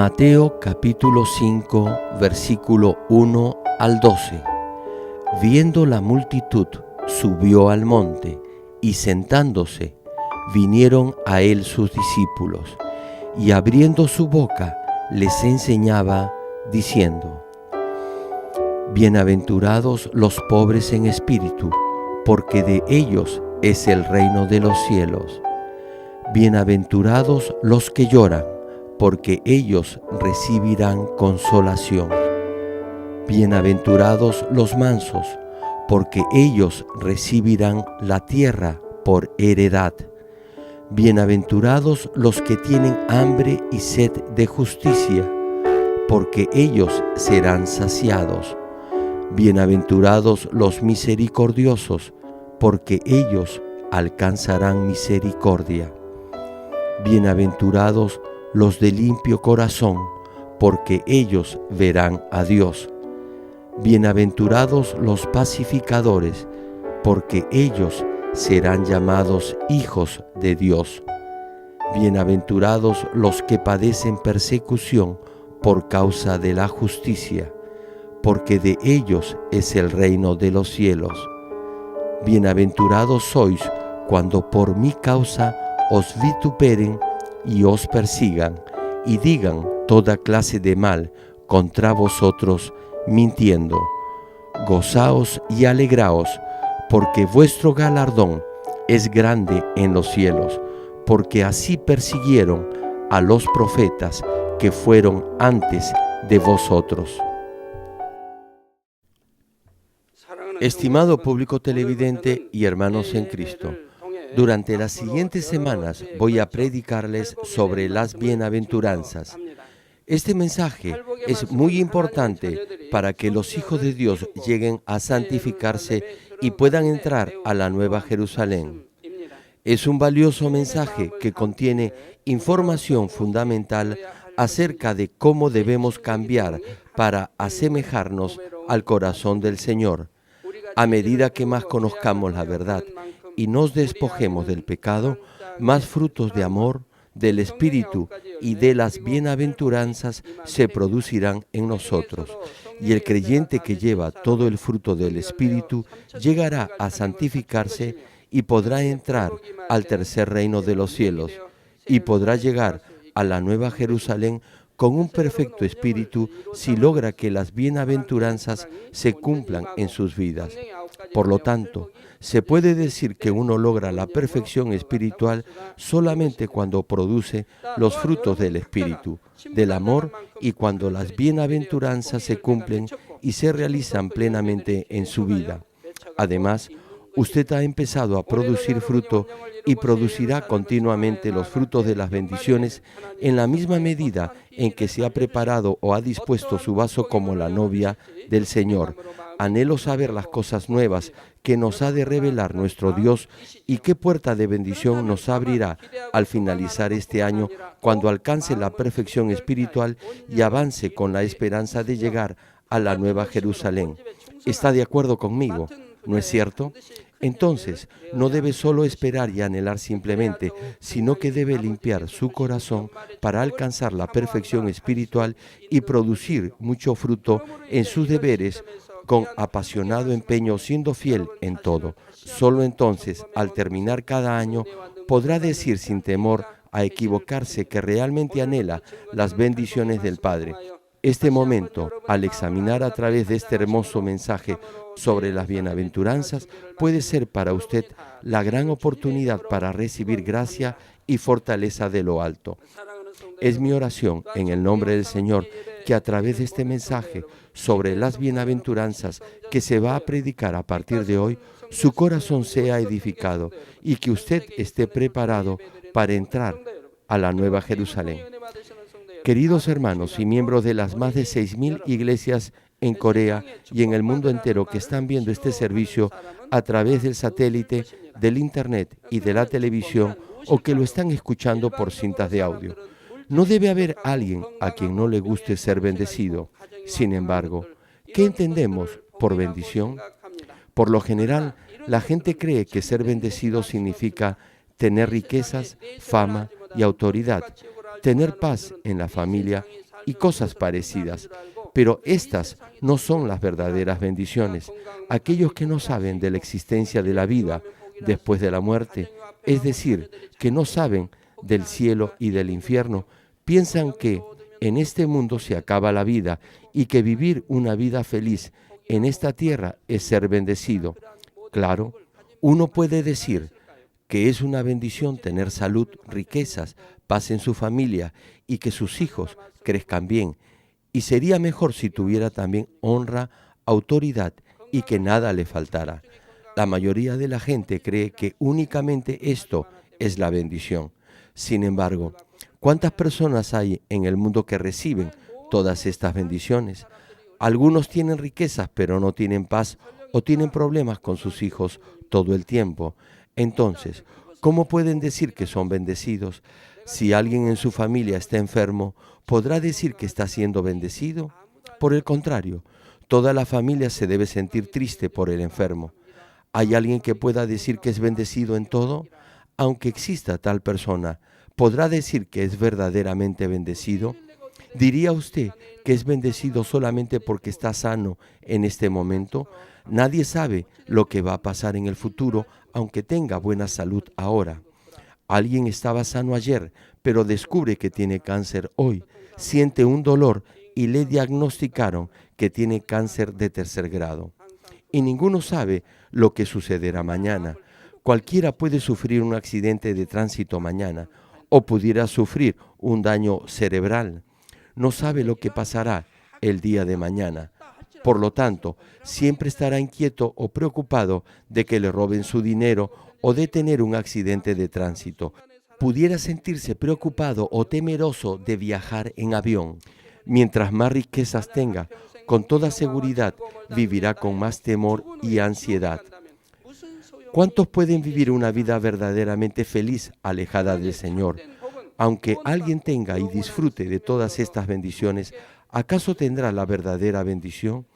Mateo capítulo 5, versículo 1 al 12. Viendo la multitud, subió al monte, y sentándose, vinieron a él sus discípulos, y abriendo su boca, les enseñaba, diciendo: Bienaventurados los pobres en espíritu, porque de ellos es el reino de los cielos. Bienaventurados los que lloran, porque ellos recibirán consolación. Bienaventurados los mansos, porque ellos recibirán la tierra por heredad. Bienaventurados los que tienen hambre y sed de justicia, porque ellos serán saciados. Bienaventurados los misericordiosos, porque ellos alcanzarán misericordia. Bienaventurados los de limpio corazón, porque ellos verán a Dios. Bienaventurados los pacificadores, porque ellos serán llamados hijos de Dios. Bienaventurados los que padecen persecución por causa de la justicia, porque de ellos es el reino de los cielos. Bienaventurados sois cuando por mi causa os vituperen y os persigan, y digan toda clase de mal contra vosotros, mintiendo. Gozaos y alegraos, porque vuestro galardón es grande en los cielos, porque así persiguieron a los profetas que fueron antes de vosotros. Estimado público televidente y hermanos en Cristo, durante las siguientes semanas voy a predicarles sobre las bienaventuranzas. Este mensaje es muy importante para que los hijos de Dios lleguen a santificarse y puedan entrar a la Nueva Jerusalén. Es un valioso mensaje que contiene información fundamental acerca de cómo debemos cambiar para asemejarnos al corazón del Señor. A medida que más conozcamos la verdad y nos despojemos del pecado, más frutos de amor, del Espíritu y de las bienaventuranzas se producirán en nosotros. Y el creyente que lleva todo el fruto del Espíritu llegará a santificarse y podrá entrar al tercer reino de los cielos y podrá llegar a la Nueva Jerusalén con un perfecto espíritu si logra que las bienaventuranzas se cumplan en sus vidas. Por lo tanto, se puede decir que uno logra la perfección espiritual solamente cuando produce los frutos del Espíritu, del amor, y cuando las bienaventuranzas se cumplen y se realizan plenamente en su vida. Además, usted ha empezado a producir fruto y producirá continuamente los frutos de las bendiciones en la misma medida en que se ha preparado o ha dispuesto su vaso como la novia del Señor. Anhelo saber las cosas nuevas que nos ha de revelar nuestro Dios y qué puerta de bendición nos abrirá al finalizar este año cuando alcance la perfección espiritual y avance con la esperanza de llegar a la Nueva Jerusalén. ¿Está de acuerdo conmigo? ¿No es cierto? Entonces, no debe solo esperar y anhelar simplemente, sino que debe limpiar su corazón para alcanzar la perfección espiritual y producir mucho fruto en sus deberes con apasionado empeño, siendo fiel en todo. Solo entonces, al terminar cada año, podrá decir sin temor a equivocarse que realmente anhela las bendiciones del Padre. Este momento, al examinar a través de este hermoso mensaje sobre las bienaventuranzas, puede ser para usted la gran oportunidad para recibir gracia y fortaleza de lo alto. Es mi oración, en el nombre del Señor, que a través de este mensaje sobre las bienaventuranzas que se va a predicar a partir de hoy, su corazón sea edificado y que usted esté preparado para entrar a la Nueva Jerusalén. Queridos hermanos y miembros de las más de 6,000 iglesias en Corea y en el mundo entero que están viendo este servicio a través del satélite, del internet y de la televisión, o que lo están escuchando por cintas de audio, no debe haber alguien a quien no le guste ser bendecido. Sin embargo, ¿qué entendemos por bendición? Por lo general, la gente cree que ser bendecido significa tener riquezas, fama y autoridad, tener paz en la familia y cosas parecidas. Pero estas no son las verdaderas bendiciones. Aquellos que no saben de la existencia de la vida después de la muerte, es decir, que no saben del cielo y del infierno, piensan que en este mundo se acaba la vida y que vivir una vida feliz en esta tierra es ser bendecido. Claro, uno puede decir que es una bendición tener salud, riquezas, paz en su familia y que sus hijos crezcan bien. Y sería mejor si tuviera también honra, autoridad y que nada le faltara. La mayoría de la gente cree que únicamente esto es la bendición. Sin embargo, ¿cuántas personas hay en el mundo que reciben todas estas bendiciones? Algunos tienen riquezas pero no tienen paz o tienen problemas con sus hijos todo el tiempo. Entonces, ¿cómo pueden decir que son bendecidos? Si alguien en su familia está enfermo, ¿podrá decir que está siendo bendecido? Por el contrario, toda la familia se debe sentir triste por el enfermo. ¿Hay alguien que pueda decir que es bendecido en todo? Aunque exista tal persona, ¿podrá decir que es verdaderamente bendecido? ¿Diría usted que es bendecido solamente porque está sano en este momento? Nadie sabe lo que va a pasar en el futuro, aunque tenga buena salud ahora. Alguien estaba sano ayer, pero descubre que tiene cáncer hoy. Siente un dolor y le diagnosticaron que tiene cáncer de tercer grado. Y ninguno sabe lo que sucederá mañana. Cualquiera puede sufrir un accidente de tránsito mañana o pudiera sufrir un daño cerebral. No sabe lo que pasará el día de mañana. Por lo tanto, siempre estará inquieto o preocupado de que le roben su dinero o de tener un accidente de tránsito. Pudiera sentirse preocupado o temeroso de viajar en avión. Mientras más riquezas tenga, con toda seguridad vivirá con más temor y ansiedad. ¿Cuántos pueden vivir una vida verdaderamente feliz alejada del Señor? Aunque alguien tenga y disfrute de todas estas bendiciones, ¿acaso tendrá la verdadera bendición?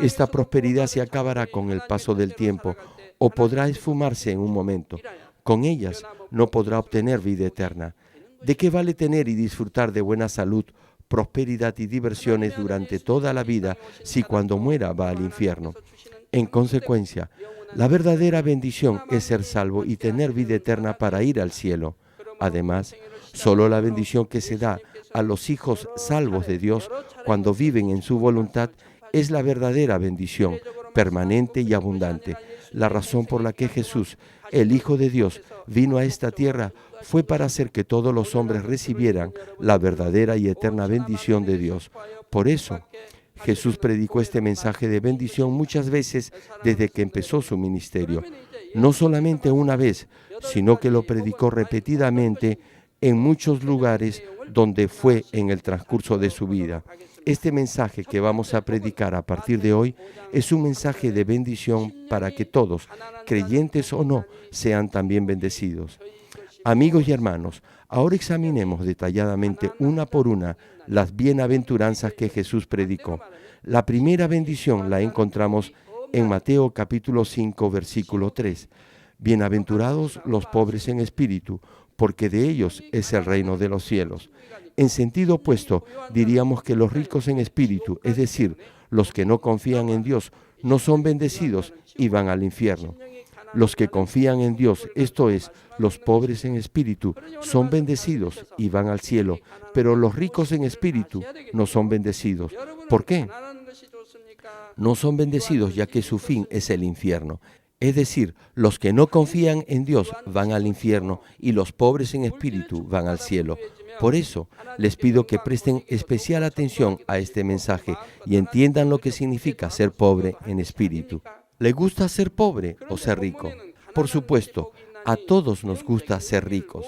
Esta prosperidad se acabará con el paso del tiempo o podrá esfumarse en un momento. Con ellas no podrá obtener vida eterna. ¿De qué vale tener y disfrutar de buena salud, prosperidad y diversiones durante toda la vida si cuando muera va al infierno? En consecuencia, la verdadera bendición es ser salvo y tener vida eterna para ir al cielo. Además, solo la bendición que se da a los hijos salvos de Dios cuando viven en su voluntad es la verdadera bendición, permanente y abundante. La razón por la que Jesús, el Hijo de Dios, vino a esta tierra fue para hacer que todos los hombres recibieran la verdadera y eterna bendición de Dios. Por eso, Jesús predicó este mensaje de bendición muchas veces desde que empezó su ministerio. No solamente una vez, sino que lo predicó repetidamente en muchos lugares donde fue en el transcurso de su vida. Este mensaje que vamos a predicar a partir de hoy es un mensaje de bendición para que todos, creyentes o no, sean también bendecidos. Amigos y hermanos, ahora examinemos detalladamente una por una las bienaventuranzas que Jesús predicó. La primera bendición la encontramos en Mateo capítulo 5, versículo 3. Bienaventurados los pobres en espíritu, porque de ellos es el reino de los cielos. En sentido opuesto, diríamos que los ricos en espíritu, es decir, los que no confían en Dios, no son bendecidos y van al infierno. Los que confían en Dios, esto es, los pobres en espíritu, son bendecidos y van al cielo, pero los ricos en espíritu no son bendecidos. ¿Por qué? No son bendecidos ya que su fin es el infierno. Es decir, los que no confían en Dios van al infierno y los pobres en espíritu van al cielo. Por eso, les pido que presten especial atención a este mensaje y entiendan lo que significa ser pobre en espíritu. ¿Le gusta ser pobre o ser rico? Por supuesto, a todos nos gusta ser ricos.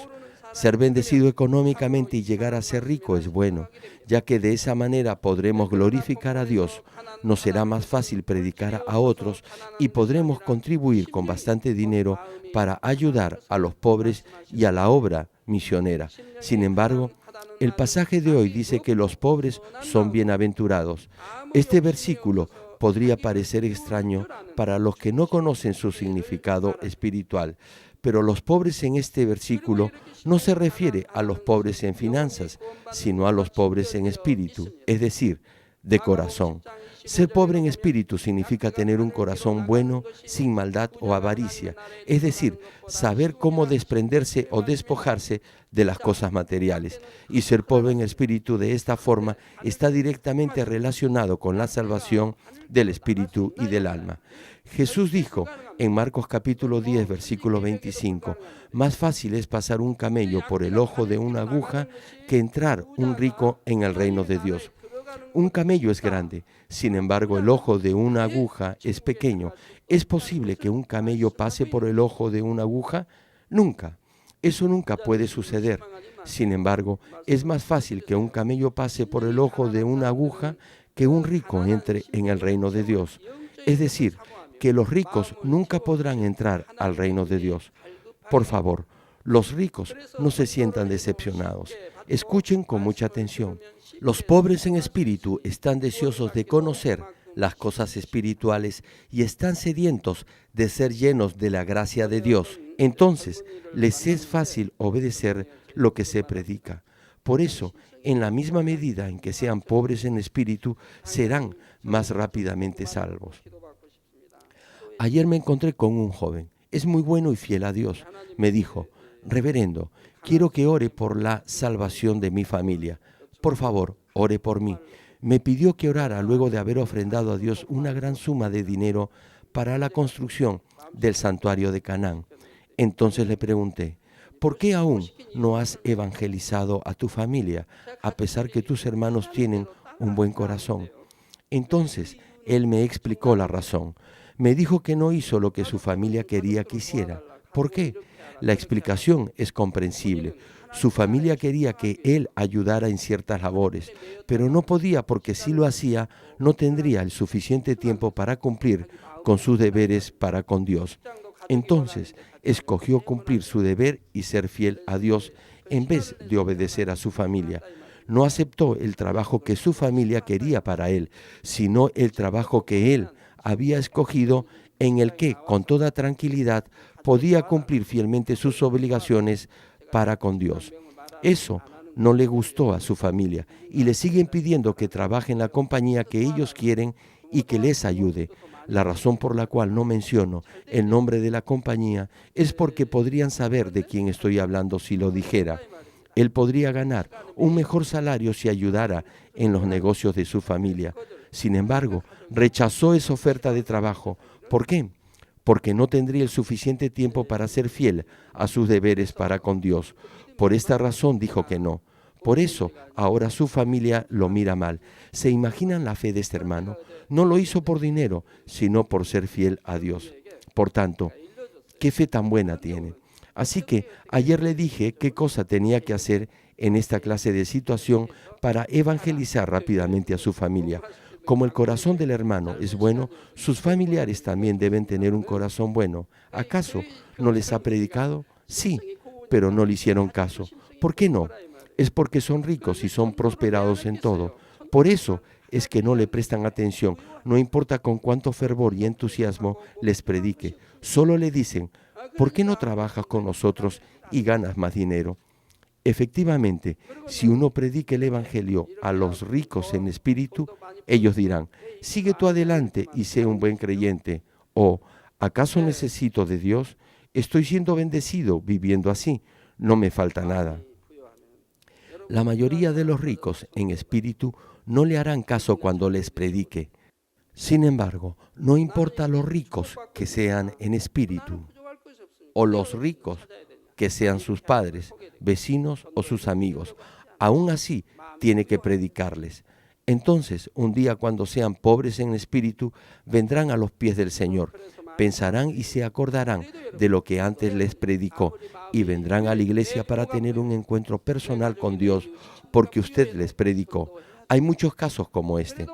Ser bendecido económicamente y llegar a ser rico es bueno, ya que de esa manera podremos glorificar a Dios, nos será más fácil predicar a otros y podremos contribuir con bastante dinero para ayudar a los pobres y a la obra misionera. Sin embargo, el pasaje de hoy dice que los pobres son bienaventurados. Este versículo podría parecer extraño para los que no conocen su significado espiritual, Pero los pobres en este versículo no se refiere a los pobres en finanzas, sino a los pobres en espíritu, es decir, de corazón. Ser pobre en espíritu significa tener un corazón bueno, sin maldad o avaricia, es decir, saber cómo desprenderse o despojarse de las cosas materiales. Y ser pobre en espíritu de esta forma está directamente relacionado con la salvación del espíritu y del alma. Jesús dijo en Marcos capítulo 10, versículo 25, más fácil es pasar un camello por el ojo de una aguja que entrar un rico en el reino de Dios. Un camello es grande, sin embargo el ojo de una aguja es pequeño. ¿Es posible que un camello pase por el ojo de una aguja? Nunca. Eso nunca puede suceder. Sin embargo, es más fácil que un camello pase por el ojo de una aguja que un rico entre en el reino de Dios. Es decir, que los ricos nunca podrán entrar al reino de Dios. Por favor, los ricos no se sientan decepcionados. Escuchen con mucha atención. Los pobres en espíritu están deseosos de conocer las cosas espirituales y están sedientos de ser llenos de la gracia de Dios. Entonces, les es fácil obedecer lo que se predica. Por eso, en la misma medida en que sean pobres en espíritu, serán más rápidamente salvos. Ayer me encontré con un joven. Es muy bueno y fiel a Dios. Me dijo, reverendo, quiero que ore por la salvación de mi familia. Por favor, ore por mí. Me pidió que orara luego de haber ofrendado a Dios una gran suma de dinero para la construcción del santuario de Canaán. Entonces le pregunté, ¿por qué aún no has evangelizado a tu familia, a pesar que tus hermanos tienen un buen corazón? Entonces él me explicó la razón. Me dijo que no hizo lo que su familia quería que hiciera. ¿Por qué? La explicación es comprensible. Su familia quería que él ayudara en ciertas labores, pero no podía porque si lo hacía, no tendría el suficiente tiempo para cumplir con sus deberes para con Dios. Entonces, escogió cumplir su deber y ser fiel a Dios en vez de obedecer a su familia. No aceptó el trabajo que su familia quería para él, sino el trabajo que él había escogido, en el que, con toda tranquilidad, podía cumplir fielmente sus obligaciones para con Dios. Eso no le gustó a su familia y le siguen pidiendo que trabaje en la compañía que ellos quieren y que les ayude. La razón por la cual no menciono el nombre de la compañía es porque podrían saber de quién estoy hablando si lo dijera. Él podría ganar un mejor salario si ayudara en los negocios de su familia. Sin embargo, rechazó esa oferta de trabajo. ¿Por qué? Porque no tendría el suficiente tiempo para ser fiel a sus deberes para con Dios. Por esta razón dijo que no. Por eso, ahora su familia lo mira mal. ¿Se imaginan la fe de este hermano? No lo hizo por dinero, sino por ser fiel a Dios. Por tanto, ¿qué fe tan buena tiene? Así que ayer le dije qué cosa tenía que hacer en esta clase de situación para evangelizar rápidamente a su familia. Como el corazón del hermano es bueno, sus familiares también deben tener un corazón bueno. ¿Acaso no les ha predicado? Sí, pero no le hicieron caso. ¿Por qué no? Es porque son ricos y son prosperados en todo. Por eso es que no le prestan atención, no importa con cuánto fervor y entusiasmo les predique. Solo le dicen, ¿por qué no trabajas con nosotros y ganas más dinero? Efectivamente, si uno predica el Evangelio a los ricos en espíritu, ellos dirán, sigue tú adelante y sé un buen creyente. O, ¿acaso necesito de Dios? Estoy siendo bendecido viviendo así, no me falta nada. La mayoría de los ricos en espíritu no le harán caso cuando les predique. Sin embargo, no importa los ricos que sean en espíritu, o los ricos que sean sus padres, vecinos o sus amigos, aún así tiene que predicarles. Entonces, un día cuando sean pobres en espíritu, vendrán a los pies del Señor, pensarán y se acordarán de lo que antes les predicó y vendrán a la iglesia para tener un encuentro personal con Dios porque usted les predicó. Hay muchos casos como este.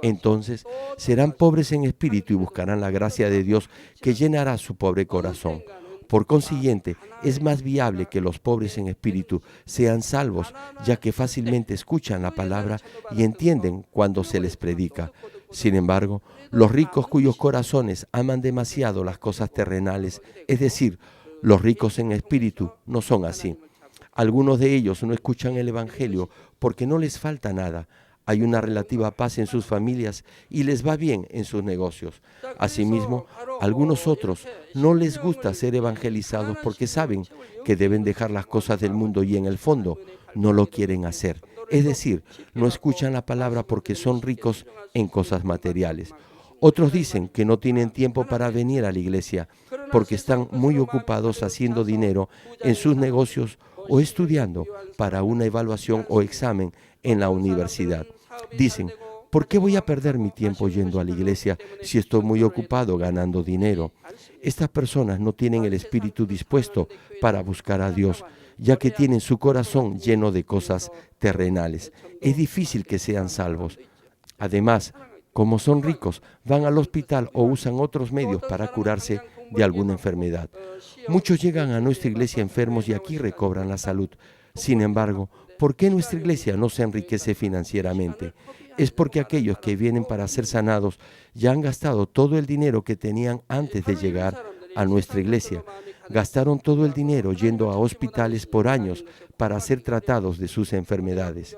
Entonces, serán pobres en espíritu y buscarán la gracia de Dios que llenará su pobre corazón. Por consiguiente, es más viable que los pobres en espíritu sean salvos, ya que fácilmente escuchan la palabra y entienden cuando se les predica. Sin embargo, los ricos cuyos corazones aman demasiado las cosas terrenales, es decir, Los ricos en espíritu no son así. Algunos de ellos no escuchan el Evangelio porque no les falta nada. Hay una relativa paz en sus familias y les va bien en sus negocios. Asimismo, algunos otros no les gusta ser evangelizados porque saben que deben dejar las cosas del mundo y en el fondo no lo quieren hacer. Es decir, no escuchan la palabra porque son ricos en cosas materiales. Otros dicen que no tienen tiempo para venir a la iglesia porque están muy ocupados haciendo dinero en sus negocios o estudiando para una evaluación o examen en la universidad. Dicen, ¿por qué voy a perder mi tiempo yendo a la iglesia si estoy muy ocupado ganando dinero? Estas personas no tienen el espíritu dispuesto para buscar a Dios, ya que tienen su corazón lleno de cosas terrenales. Es difícil que sean salvos. Además, como son ricos, van al hospital o usan otros medios para curarse de alguna enfermedad. Muchos llegan a nuestra iglesia enfermos y aquí recobran la salud. Sin embargo, ¿por qué nuestra iglesia no se enriquece financieramente? Es porque aquellos que vienen para ser sanados ya han gastado todo el dinero que tenían antes de llegar a nuestra iglesia. Gastaron todo el dinero yendo a hospitales por años para ser tratados de sus enfermedades.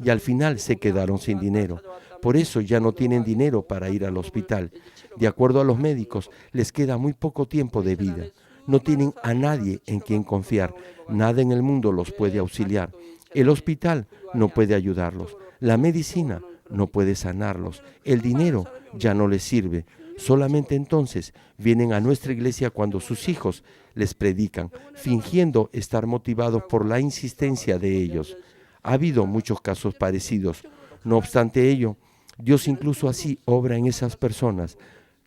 Y al final se quedaron sin dinero. Por eso ya no tienen dinero para ir al hospital. De acuerdo a los médicos, les queda muy poco tiempo de vida. No tienen a nadie en quien confiar. Nada en el mundo los puede auxiliar. El hospital no puede ayudarlos. La medicina no puede sanarlos. El dinero ya no les sirve. Solamente entonces vienen a nuestra iglesia cuando sus hijos les predican, fingiendo estar motivados por la insistencia de ellos. Ha habido muchos casos parecidos. No obstante ello, Dios incluso así obra en esas personas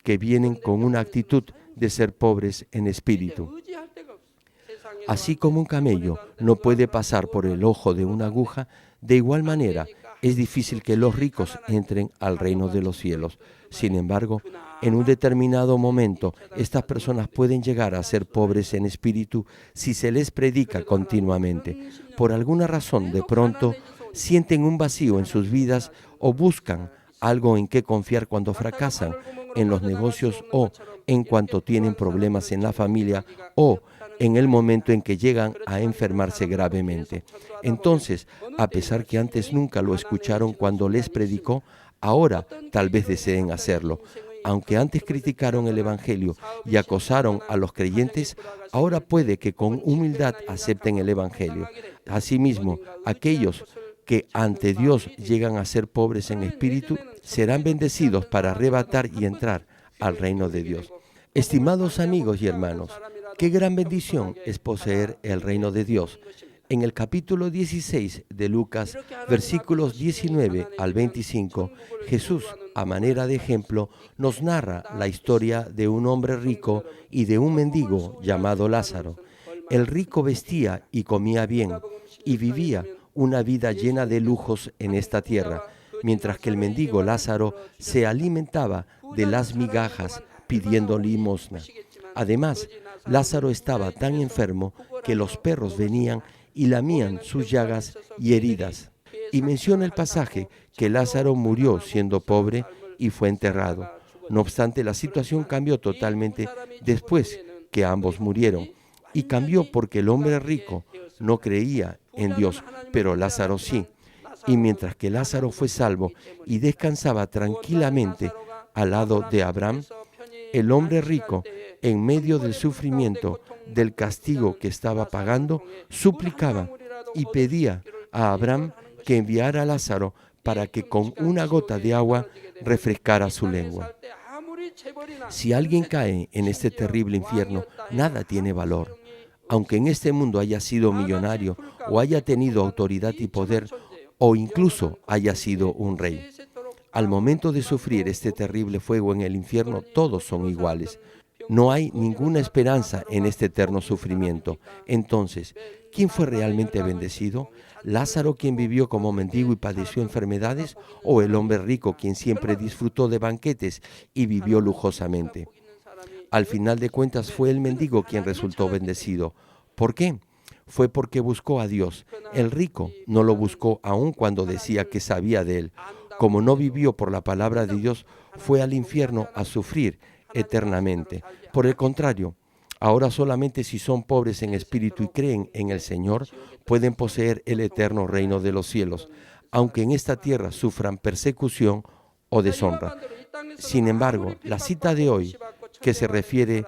que vienen con una actitud de ser pobres en espíritu. Así como un camello no puede pasar por el ojo de una aguja, de igual manera es difícil que los ricos entren al reino de los cielos. Sin embargo, en un determinado momento, estas personas pueden llegar a ser pobres en espíritu si se les predica continuamente. Por alguna razón, de pronto, sienten un vacío en sus vidas o buscan algo en qué confiar cuando fracasan en los negocios o en cuanto tienen problemas en la familia o en el momento en que llegan a enfermarse gravemente. Entonces, a pesar que antes nunca lo escucharon cuando les predicó, ahora tal vez deseen hacerlo. Aunque antes criticaron el Evangelio y acosaron a los creyentes, ahora puede que con humildad acepten el Evangelio. Asimismo, aquellos que ante Dios llegan a ser pobres en espíritu, serán bendecidos para arrebatar y entrar al reino de Dios. Estimados amigos y hermanos, qué gran bendición es poseer el reino de Dios. En el capítulo 16 de Lucas, versículos 19 al 25, Jesús, a manera de ejemplo, nos narra la historia de un hombre rico y de un mendigo llamado Lázaro. El rico vestía y comía bien y vivía una vida llena de lujos en esta tierra, mientras que el mendigo Lázaro se alimentaba de las migajas pidiendo limosna. Además, Lázaro estaba tan enfermo que los perros venían y lamían sus llagas y heridas. Y menciona el pasaje que Lázaro murió siendo pobre y fue enterrado. No obstante, la situación cambió totalmente después que ambos murieron. Y cambió porque el hombre rico no creía en Dios, pero Lázaro sí. Y mientras que Lázaro fue salvo y descansaba tranquilamente al lado de Abraham, el hombre rico, en medio del sufrimiento, del castigo que estaba pagando, suplicaba y pedía a Abraham que enviara a Lázaro para que con una gota de agua refrescara su lengua. Si alguien cae en este terrible infierno, nada tiene valor. Aunque en este mundo haya sido millonario o haya tenido autoridad y poder, o incluso haya sido un rey. Al momento de sufrir este terrible fuego en el infierno, todos son iguales. No hay ninguna esperanza en este eterno sufrimiento. Entonces, ¿quién fue realmente bendecido? ¿Lázaro, quien vivió como mendigo y padeció enfermedades? ¿O el hombre rico, quien siempre disfrutó de banquetes y vivió lujosamente? Al final de cuentas, fue el mendigo quien resultó bendecido. ¿Por qué? Fue porque buscó a Dios. El rico no lo buscó aun cuando decía que sabía de él. Como no vivió por la palabra de Dios, fue al infierno a sufrir eternamente. Por el contrario, Ahora solamente si son pobres en espíritu y creen en el Señor, pueden poseer el eterno reino de los cielos, aunque en esta tierra sufran persecución o deshonra. Sin embargo, la cita de hoy, que se refiere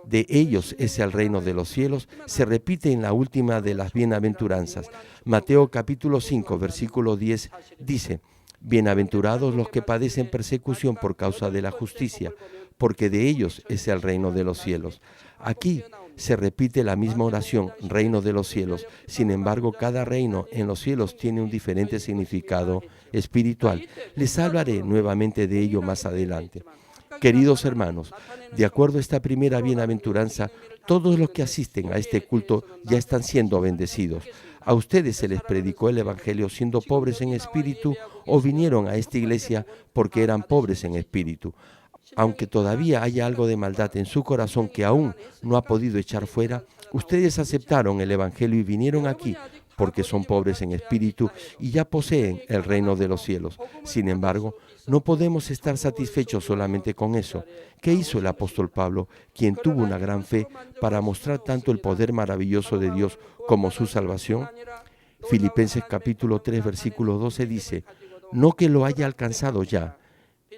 de ellos es el reino de los cielos, se repite en la última de las bienaventuranzas. Mateo capítulo 5, versículo 10 dice: bienaventurados los que padecen persecución por causa de la justicia, porque de ellos es el reino de los cielos. Aquí se repite la misma oración, reino de los cielos. Sin embargo, cada reino en los cielos tiene un diferente significado espiritual. Les hablaré nuevamente de ello más adelante. Queridos hermanos, de acuerdo a esta primera bienaventuranza, todos los que asisten a este culto ya están siendo bendecidos. A ustedes se les predicó el Evangelio siendo pobres en espíritu o vinieron a esta iglesia porque eran pobres en espíritu. Aunque todavía haya algo de maldad en su corazón que aún no ha podido echar fuera, ustedes aceptaron el Evangelio y vinieron aquí porque son pobres en espíritu y ya poseen el reino de los cielos. Sin embargo, no podemos estar satisfechos solamente con eso. ¿Qué hizo el apóstol Pablo, quien tuvo una gran fe para mostrar tanto el poder maravilloso de Dios como su salvación? Filipenses capítulo 3, versículo 12 dice: no que lo haya alcanzado ya,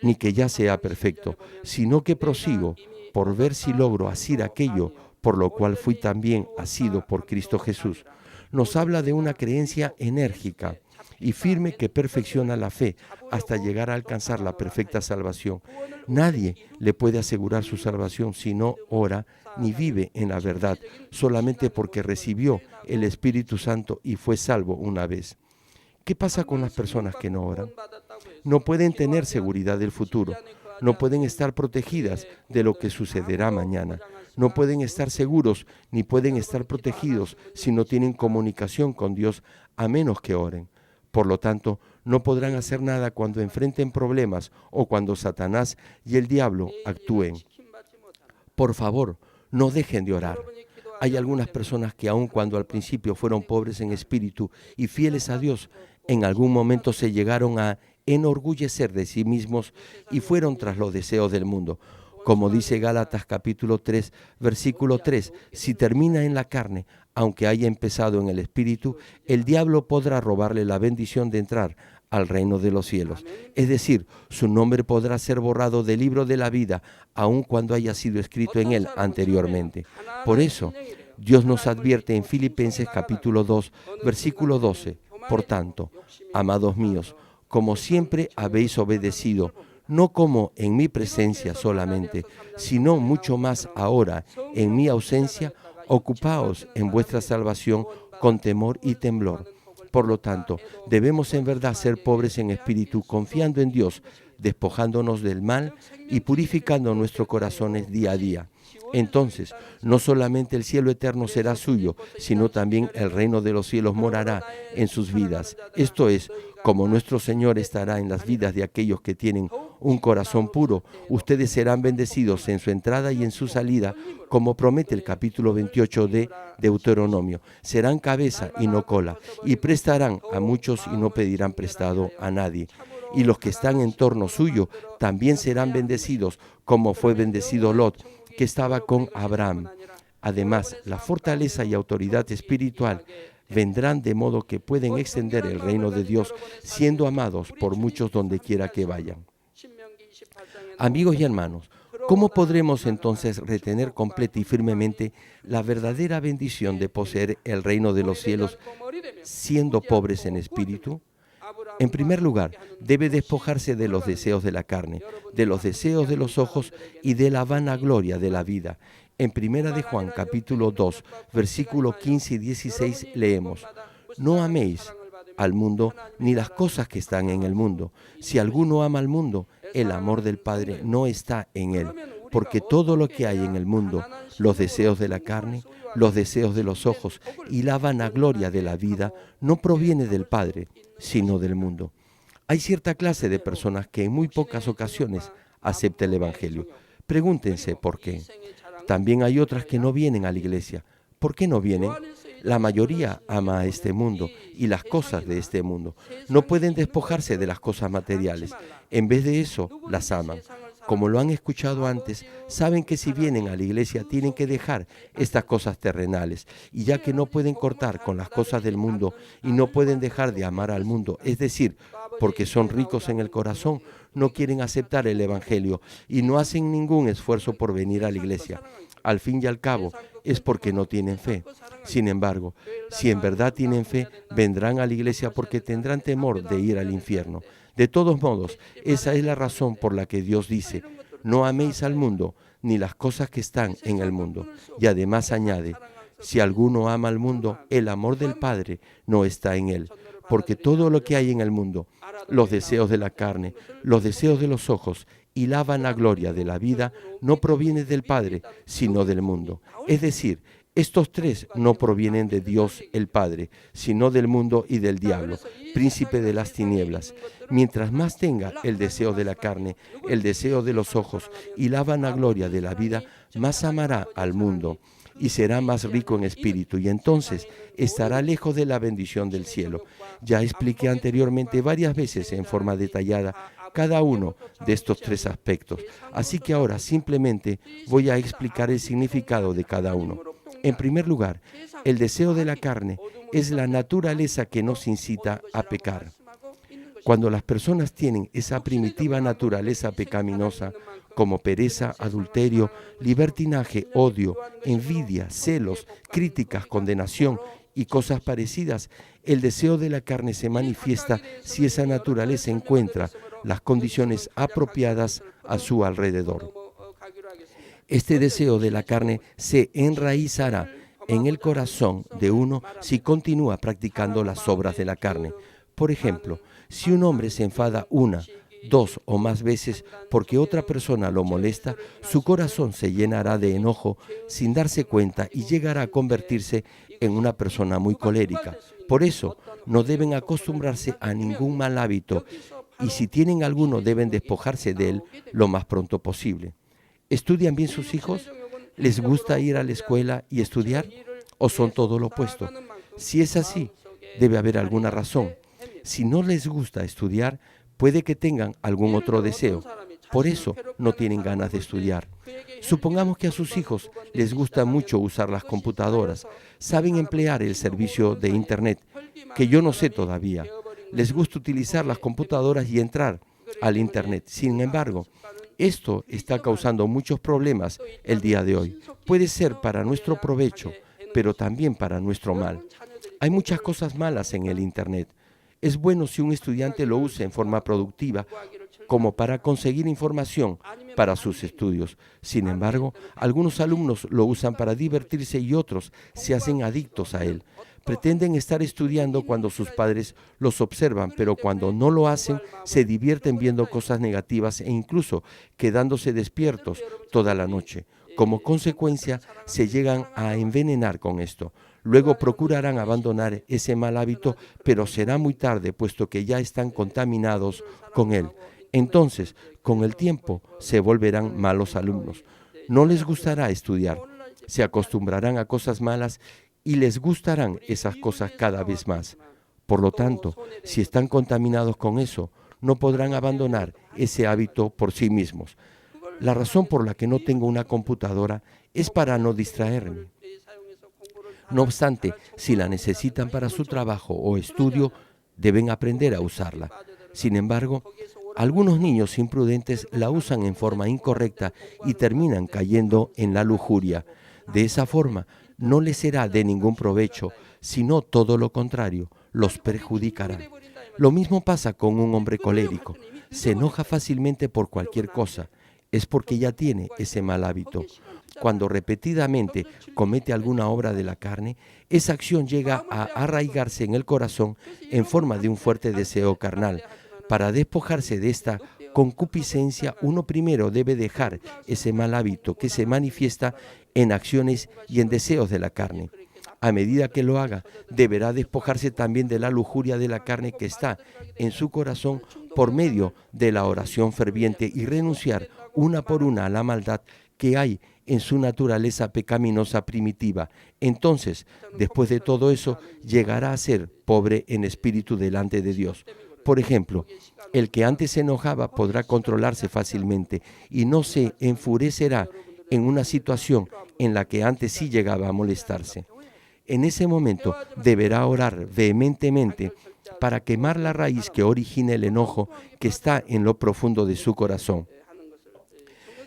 ni que ya sea perfecto, sino que prosigo por ver si logro asir aquello por lo cual fui también asido por Cristo Jesús. Nos habla de una creencia enérgica y firme que perfecciona la fe hasta llegar a alcanzar la perfecta salvación. Nadie le puede asegurar su salvación si no ora ni vive en la verdad, solamente porque recibió el Espíritu Santo y fue salvo una vez. ¿Qué pasa con las personas que no oran? No pueden tener seguridad del futuro, no pueden estar protegidas de lo que sucederá mañana. No pueden estar seguros ni pueden estar protegidos si no tienen comunicación con Dios a menos que oren. Por lo tanto, no podrán hacer nada cuando enfrenten problemas o cuando Satanás y el diablo actúen. Por favor, no dejen de orar. Hay algunas personas que aun cuando al principio fueron pobres en espíritu y fieles a Dios, en algún momento se llegaron a enorgullecer de sí mismos y fueron tras los deseos del mundo. Como dice Gálatas capítulo 3, versículo 3, si termina en la carne, aunque haya empezado en el espíritu, el diablo podrá robarle la bendición de entrar al reino de los cielos. Es decir, su nombre podrá ser borrado del libro de la vida, aun cuando haya sido escrito en él anteriormente. Por eso, Dios nos advierte en Filipenses capítulo 2, versículo 12. Por tanto, amados míos, como siempre habéis obedecido, no como en mi presencia solamente, sino mucho más ahora, en mi ausencia, ocupaos en vuestra salvación con temor y temblor. Por lo tanto, debemos en verdad ser pobres en espíritu, confiando en Dios, despojándonos del mal y purificando nuestros corazones día a día. Entonces, no solamente el cielo eterno será suyo, sino también el reino de los cielos morará en sus vidas. Esto es, como nuestro Señor estará en las vidas de aquellos que tienen un corazón puro, ustedes serán bendecidos en su entrada y en su salida, como promete el capítulo 28 de Deuteronomio. Serán cabeza y no cola, y prestarán a muchos y no pedirán prestado a nadie. Y los que están en torno suyo también serán bendecidos, como fue bendecido Lot, que estaba con Abraham. Además, la fortaleza y autoridad espiritual vendrán de modo que pueden extender el reino de Dios, siendo amados por muchos donde quiera que vayan. Amigos y hermanos, ¿cómo podremos entonces retener completa y firmemente la verdadera bendición de poseer el reino de los cielos siendo pobres en espíritu? En primer lugar, debe despojarse de los deseos de la carne, de los deseos de los ojos y de la vanagloria de la vida. En Primera de Juan, capítulo 2, versículos 15 y 16, leemos: no améis al mundo ni las cosas que están en el mundo. Si alguno ama al mundo, el amor del Padre no está en él. Porque todo lo que hay en el mundo, los deseos de la carne, los deseos de los ojos y la vanagloria de la vida, no proviene del Padre, sino del mundo. Hay cierta clase de personas que en muy pocas ocasiones aceptan el Evangelio. Pregúntense por qué. También hay otras que no vienen a la iglesia. ¿Por qué no vienen? La mayoría ama a este mundo y las cosas de este mundo. No pueden despojarse de las cosas materiales. En vez de eso, las aman. como lo han escuchado antes, saben que si vienen a la iglesia tienen que dejar estas cosas terrenales. Y ya que no pueden cortar con las cosas del mundo y no pueden dejar de amar al mundo, es decir, porque son ricos en el corazón, no quieren aceptar el Evangelio y no hacen ningún esfuerzo por venir a la iglesia. Al fin y al cabo, es porque no tienen fe. Sin embargo, si en verdad tienen fe, vendrán a la iglesia porque tendrán temor de ir al infierno. De todos modos, esa es la razón por la que Dios dice, no améis al mundo, ni las cosas que están en el mundo. Y además añade, si alguno ama al mundo, el amor del Padre no está en él. Porque todo lo que hay en el mundo, los deseos de la carne, los deseos de los ojos y la vanagloria de la vida, no proviene del Padre, sino del mundo. Es decir, estos tres no provienen de Dios el Padre, sino del mundo y del diablo, príncipe de las tinieblas. Mientras más tenga el deseo de la carne, el deseo de los ojos y la vanagloria de la vida, más amará al mundo y será más rico en espíritu, y entonces estará lejos de la bendición del cielo. Ya expliqué anteriormente varias veces en forma detallada cada uno de estos tres aspectos, así que ahora simplemente voy a explicar el significado de cada uno. En primer lugar, el deseo de la carne es la naturaleza que nos incita a pecar. Cuando las personas tienen esa primitiva naturaleza pecaminosa, como pereza, adulterio, libertinaje, odio, envidia, celos, críticas, condenación y cosas parecidas, el deseo de la carne se manifiesta si esa naturaleza encuentra las condiciones apropiadas a su alrededor. Este deseo de la carne se enraizará en el corazón de uno si continúa practicando las obras de la carne. Por ejemplo, si un hombre se enfada una, dos o más veces porque otra persona lo molesta, su corazón se llenará de enojo sin darse cuenta y llegará a convertirse en una persona muy colérica. Por eso, no deben acostumbrarse a ningún mal hábito y si tienen alguno deben despojarse de él lo más pronto posible. ¿Estudian bien sus hijos? ¿Les gusta ir a la escuela y estudiar? ¿O son todo lo opuesto? Si es así, debe haber alguna razón. Si no les gusta estudiar, puede que tengan algún otro deseo. Por eso no tienen ganas de estudiar. Supongamos que a sus hijos les gusta mucho usar las computadoras. Saben emplear el servicio de Internet, que yo no sé todavía. Les gusta utilizar las computadoras y entrar al Internet. Sin embargo, esto está causando muchos problemas el día de hoy. Puede ser para nuestro provecho, pero también para nuestro mal. Hay muchas cosas malas en el Internet. Es bueno si un estudiante lo usa en forma productiva, como para conseguir información para sus estudios. Sin embargo, algunos alumnos lo usan para divertirse y otros se hacen adictos a él. Pretenden estar estudiando cuando sus padres los observan, pero cuando no lo hacen, se divierten viendo cosas negativas e incluso quedándose despiertos toda la noche. Como consecuencia, se llegan a envenenar con esto. Luego procurarán abandonar ese mal hábito, pero será muy tarde, puesto que ya están contaminados con él. Entonces, con el tiempo, se volverán malos alumnos. No les gustará estudiar, se acostumbrarán a cosas malas y les gustarán esas cosas cada vez más. Por lo tanto, si están contaminados con eso, no podrán abandonar ese hábito por sí mismos. La razón por la que no tengo una computadora es para no distraerme. No obstante, si la necesitan para su trabajo o estudio, deben aprender a usarla. Sin embargo, algunos niños imprudentes la usan en forma incorrecta y terminan cayendo en la lujuria. De esa forma, no les será de ningún provecho, sino todo lo contrario, los perjudicará. Lo mismo pasa con un hombre colérico. Se enoja fácilmente por cualquier cosa. Es porque ya tiene ese mal hábito. Cuando repetidamente comete alguna obra de la carne, esa acción llega a arraigarse en el corazón en forma de un fuerte deseo carnal. Para despojarse de esta concupiscencia, uno primero debe dejar ese mal hábito que se manifiesta en acciones y en deseos de la carne. A medida que lo haga, deberá despojarse también de la lujuria de la carne que está en su corazón por medio de la oración ferviente y renunciar una por una a la maldad que hay en su naturaleza pecaminosa primitiva. Entonces, después de todo eso, llegará a ser pobre en espíritu delante de Dios. Por ejemplo, El que antes se enojaba podrá controlarse fácilmente y no se enfurecerá en una situación en la que antes sí llegaba a molestarse. En ese momento deberá orar vehementemente para quemar la raíz que origina el enojo que está en lo profundo de su corazón.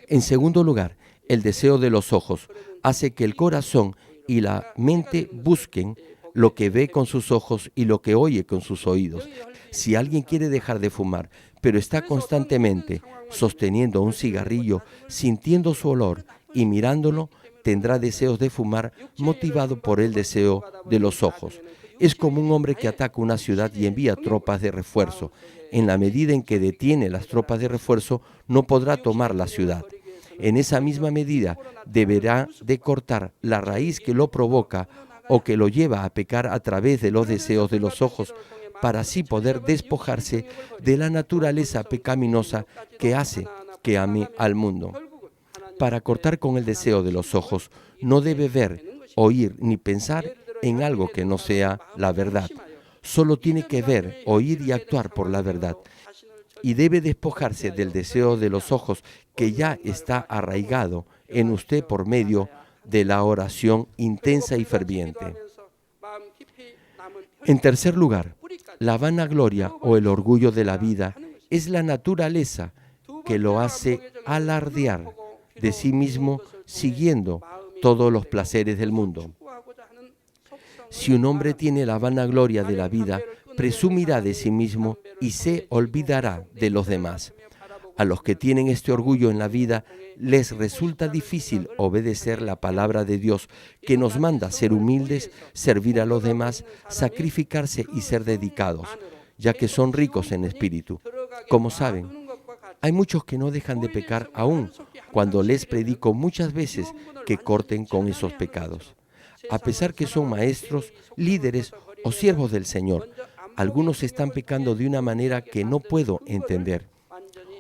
En segundo lugar, el deseo de los ojos hace que el corazón y la mente busquen lo que ve con sus ojos y lo que oye con sus oídos. Si alguien quiere dejar de fumar, pero está constantemente sosteniendo un cigarrillo, sintiendo su olor y mirándolo, tendrá deseos de fumar motivado por el deseo de los ojos. Es como un hombre que ataca una ciudad y envía tropas de refuerzo. En la medida en que detiene las tropas de refuerzo, no podrá tomar la ciudad. En esa misma medida, deberá de cortar la raíz que lo provoca o que lo lleva a pecar a través de los deseos de los ojos, para así poder despojarse de la naturaleza pecaminosa que hace que ame al mundo. Para cortar con el deseo de los ojos, no debe ver, oír ni pensar en algo que no sea la verdad. Solo tiene que ver, oír y actuar por la verdad. Y debe despojarse del deseo de los ojos que ya está arraigado en usted por medio de la oración intensa y ferviente. En tercer lugar, la vanagloria o el orgullo de la vida es la naturaleza que lo hace alardear de sí mismo siguiendo todos los placeres del mundo. Si un hombre tiene la vanagloria de la vida, presumirá de sí mismo y se olvidará de los demás. A los que tienen este orgullo en la vida, les resulta difícil obedecer la palabra de Dios, que nos manda ser humildes, servir a los demás, sacrificarse y ser dedicados, ya que son ricos en espíritu. Como saben, hay muchos que no dejan de pecar aún cuando les predico muchas veces que corten con esos pecados. A pesar que son maestros, líderes o siervos del Señor, algunos están pecando de una manera que no puedo entender.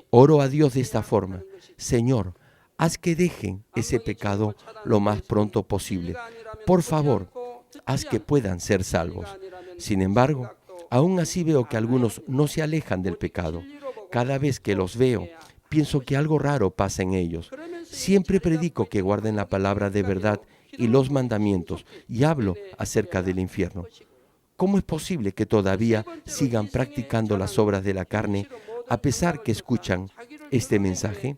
Oro a Dios de esta forma: Señor, haz que dejen ese pecado lo más pronto posible. Por favor, haz que puedan ser salvos. Sin embargo, aún así veo que algunos no se alejan del pecado. Cada vez que los veo, pienso que algo raro pasa en ellos. Siempre predico que guarden la palabra de verdad y los mandamientos, y hablo acerca del infierno. ¿Cómo es posible que todavía sigan practicando las obras de la carne a pesar que escuchan este mensaje?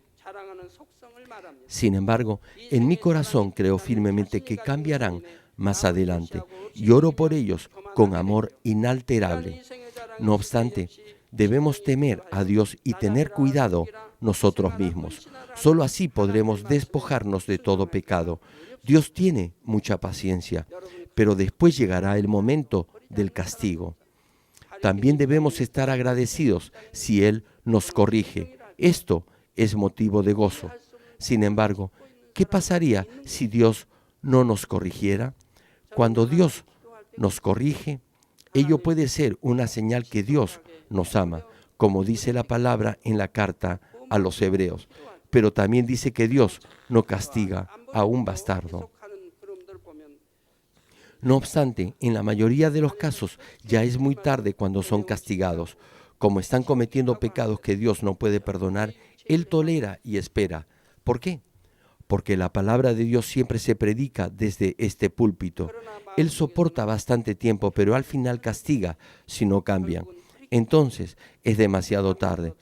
Sin embargo, en mi corazón creo firmemente que cambiarán más adelante y oro por ellos con amor inalterable. No obstante, debemos temer a Dios y tener cuidado nosotros mismos. Solo así podremos despojarnos de todo pecado. Dios tiene mucha paciencia, pero después llegará el momento del castigo. También debemos estar agradecidos si Él nos corrige. Esto es motivo de gozo. Sin embargo, ¿qué pasaría si Dios no nos corrigiera? Cuando Dios nos corrige, ello puede ser una señal que Dios nos ama, como dice la palabra en la carta a los Hebreos. Pero también dice que Dios no castiga a un bastardo. No obstante, en la mayoría de los casos ya es muy tarde cuando son castigados. Como están cometiendo pecados que Dios no puede perdonar, Él tolera y espera. ¿Por qué? Porque la palabra de Dios siempre se predica desde este púlpito. Él soporta bastante tiempo, pero al final castiga si no cambian. Entonces es demasiado tarde.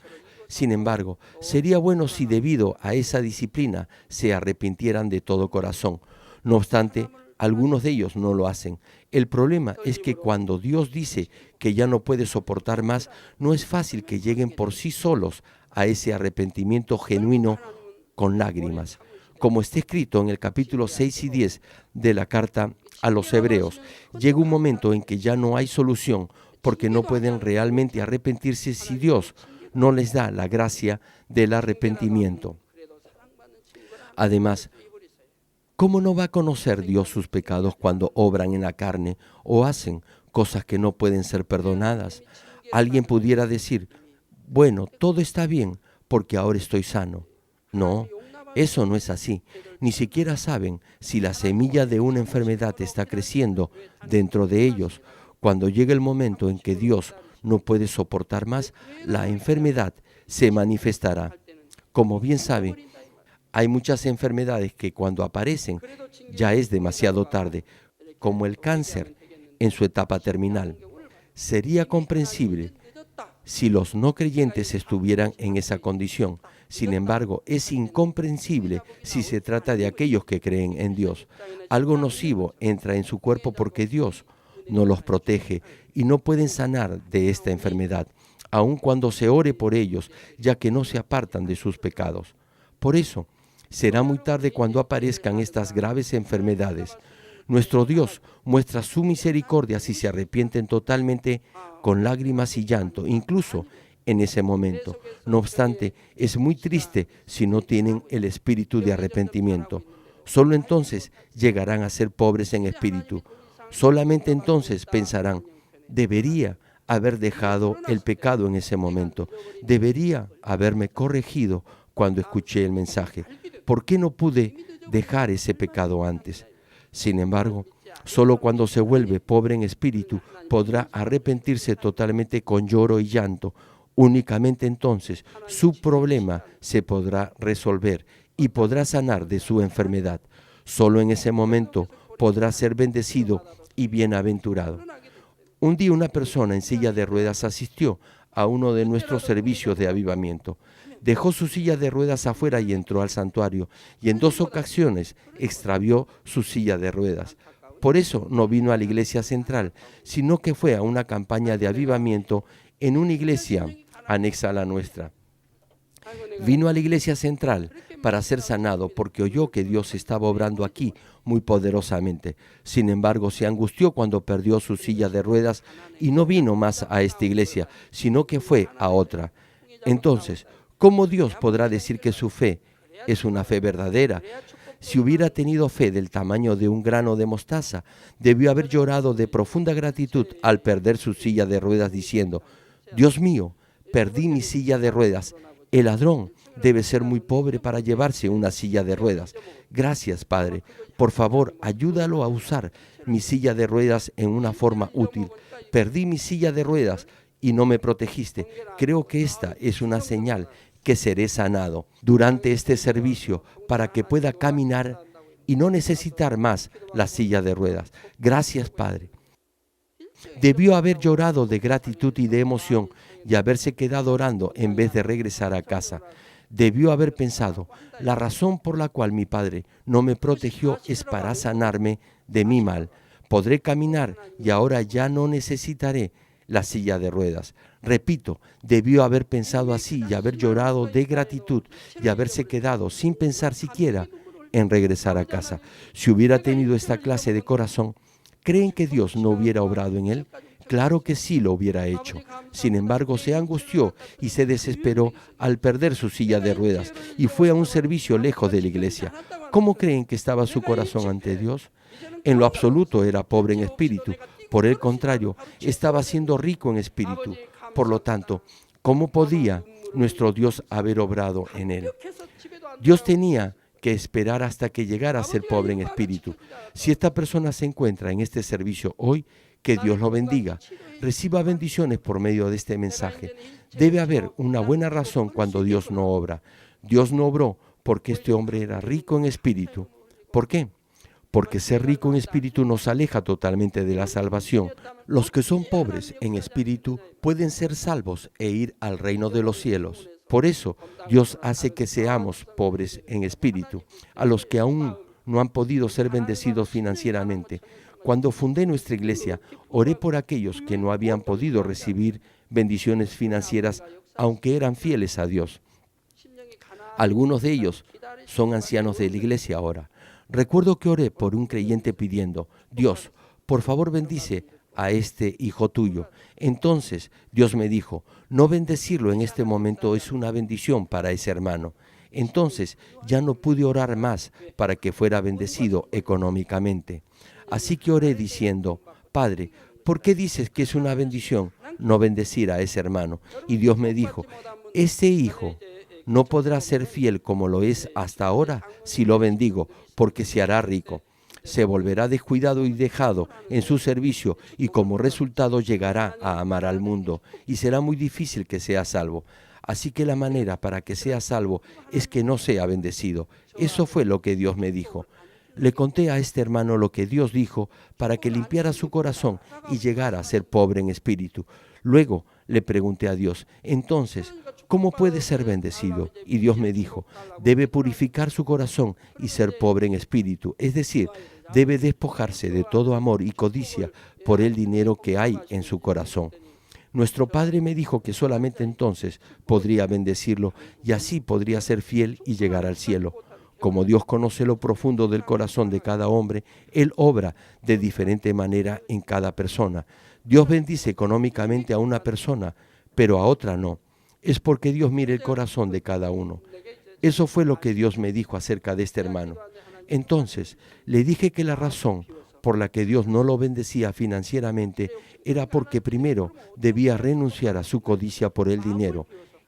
Sin embargo, sería bueno si debido a esa disciplina se arrepintieran de todo corazón. No obstante, algunos de ellos no lo hacen. El problema es que cuando Dios dice que ya no puede soportar más, no es fácil que lleguen por sí solos a ese arrepentimiento genuino con lágrimas. Como está escrito en el capítulo 6 y 10 de la carta a los Hebreos, llega un momento en que ya no hay solución porque no pueden realmente arrepentirse si Dios no les da la gracia del arrepentimiento. Además, ¿cómo no va a conocer Dios sus pecados cuando obran en la carne o hacen cosas que no pueden ser perdonadas? Alguien pudiera decir, bueno, todo está bien porque ahora estoy sano. No, eso no es así. Ni siquiera saben si la semilla de una enfermedad está creciendo dentro de ellos. Cuando llega el momento en que Dios no puede soportar más, la enfermedad se manifestará. Como bien sabe, hay muchas enfermedades que cuando aparecen ya es demasiado tarde, como el cáncer en su etapa terminal. Sería comprensible si los no creyentes estuvieran en esa condición. Sin embargo, es incomprensible si se trata de aquellos que creen en Dios. Algo nocivo entra en su cuerpo porque Dios no los protege y no pueden sanar de esta enfermedad, aun cuando se ore por ellos, ya que no se apartan de sus pecados. Por eso, será muy tarde cuando aparezcan estas graves enfermedades. Nuestro Dios muestra su misericordia si se arrepienten totalmente con lágrimas y llanto, incluso en ese momento. No obstante, es muy triste si no tienen el espíritu de arrepentimiento. Solo entonces llegarán a ser pobres en espíritu. Solamente entonces pensarán, debería haber dejado el pecado en ese momento. Debería haberme corregido cuando escuché el mensaje. ¿Por qué no pude dejar ese pecado antes? Sin embargo, solo cuando se vuelve pobre en espíritu podrá arrepentirse totalmente con lloro y llanto. Únicamente entonces su problema se podrá resolver y podrá sanar de su enfermedad. Solo en ese momento podrá ser bendecido y bienaventurado. Un día una persona en silla de ruedas asistió a uno de nuestros servicios de avivamiento. Dejó su silla de ruedas afuera y entró al santuario, y en 2 ocasiones extravió su silla de ruedas. Por eso no vino a la iglesia central, sino que fue a una campaña de avivamiento en una iglesia anexa a la nuestra. Vino a la iglesia central para ser sanado porque oyó que Dios estaba obrando aquí muy poderosamente. Sin embargo, se angustió cuando perdió su silla de ruedas y no vino más a esta iglesia, sino que fue a otra. Entonces, ¿cómo Dios podrá decir que su fe es una fe verdadera? Si hubiera tenido fe del tamaño de un grano de mostaza, debió haber llorado de profunda gratitud al perder su silla de ruedas diciendo, Dios mío, perdí mi silla de ruedas. El ladrón debe ser muy pobre para llevarse una silla de ruedas. Gracias, Padre. Por favor, ayúdalo a usar mi silla de ruedas en una forma útil. Perdí mi silla de ruedas y no me protegiste. Creo que esta es una señal que seré sanado durante este servicio para que pueda caminar y no necesitar más la silla de ruedas. Gracias, Padre. Debió haber llorado de gratitud y de emoción y haberse quedado orando en vez de regresar a casa. Debió haber pensado, la razón por la cual mi Padre no me protegió es para sanarme de mi mal. Podré caminar y ahora ya no necesitaré la silla de ruedas. Repito, debió haber pensado así y haber llorado de gratitud y haberse quedado sin pensar siquiera en regresar a casa. Si hubiera tenido esta clase de corazón, ¿creen que Dios no hubiera obrado en él? Claro que sí lo hubiera hecho. Sin embargo, se angustió y se desesperó al perder su silla de ruedas y fue a un servicio lejos de la iglesia. ¿Cómo creen que estaba su corazón ante Dios? En lo absoluto era pobre en espíritu. Por el contrario, estaba siendo rico en espíritu. Por lo tanto, ¿cómo podía nuestro Dios haber obrado en él? Dios tenía que esperar hasta que llegara a ser pobre en espíritu. Si esta persona se encuentra en este servicio hoy, que Dios lo bendiga. Reciba bendiciones por medio de este mensaje. Debe haber una buena razón cuando Dios no obra. Dios no obró porque este hombre era rico en espíritu. ¿Por qué? Porque ser rico en espíritu nos aleja totalmente de la salvación. Los que son pobres en espíritu pueden ser salvos e ir al reino de los cielos. Por eso, Dios hace que seamos pobres en espíritu. A los que aún no han podido ser bendecidos financieramente. Cuando fundé nuestra iglesia, oré por aquellos que no habían podido recibir bendiciones financieras, aunque eran fieles a Dios. Algunos de ellos son ancianos de la iglesia ahora. Recuerdo que oré por un creyente pidiendo, Dios, por favor bendice a este hijo tuyo. Entonces Dios me dijo, no bendecirlo en este momento es una bendición para ese hermano. Entonces ya no pude orar más para que fuera bendecido económicamente. Así que oré diciendo, Padre, ¿por qué dices que es una bendición no bendecir a ese hermano? Y Dios me dijo, este hijo no podrá ser fiel como lo es hasta ahora si lo bendigo, porque se hará rico. se volverá descuidado y dejado en su servicio y como resultado llegará a amar al mundo y será muy difícil que sea salvo. Así que la manera para que sea salvo es que no sea bendecido. Eso fue lo que Dios me dijo. Le conté a este hermano lo que Dios dijo para que limpiara su corazón y llegara a ser pobre en espíritu. Luego le pregunté a Dios, entonces, ¿cómo puede ser bendecido? Y Dios me dijo, debe purificar su corazón y ser pobre en espíritu, es decir, debe despojarse de todo amor y codicia por el dinero que hay en su corazón. Nuestro Padre me dijo que solamente entonces podría bendecirlo y así podría ser fiel y llegar al cielo. Como Dios conoce lo profundo del corazón de cada hombre, Él obra de diferente manera en cada persona. Dios bendice económicamente a una persona, pero a otra no. Es porque Dios mira el corazón de cada uno. Eso fue lo que Dios me dijo acerca de este hermano. Entonces, le dije que la razón por la que Dios no lo bendecía financieramente era porque primero debía renunciar a su codicia por el dinero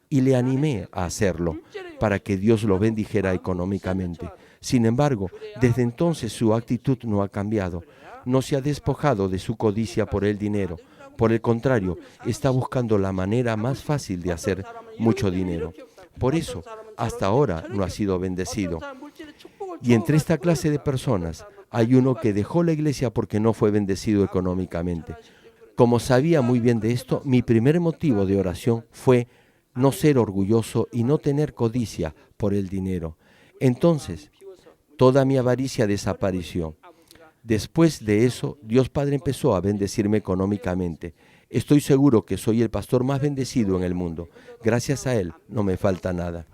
y le animé a hacerlo para que Dios lo bendijera económicamente. Sin embargo, desde entonces su actitud no ha cambiado. No se ha despojado de su codicia por el dinero. Por el contrario, está buscando la manera más fácil de hacer mucho dinero. Por eso, hasta ahora no ha sido bendecido. Y entre esta clase de personas hay uno que dejó la iglesia porque no fue bendecido económicamente. Como sabía muy bien de esto, mi primer motivo de oración fue no ser orgulloso y no tener codicia por el dinero. Entonces, toda mi avaricia desapareció. Después de eso, Dios Padre empezó a bendecirme económicamente. Estoy seguro que soy el pastor más bendecido en el mundo. Gracias a Él no me falta nada.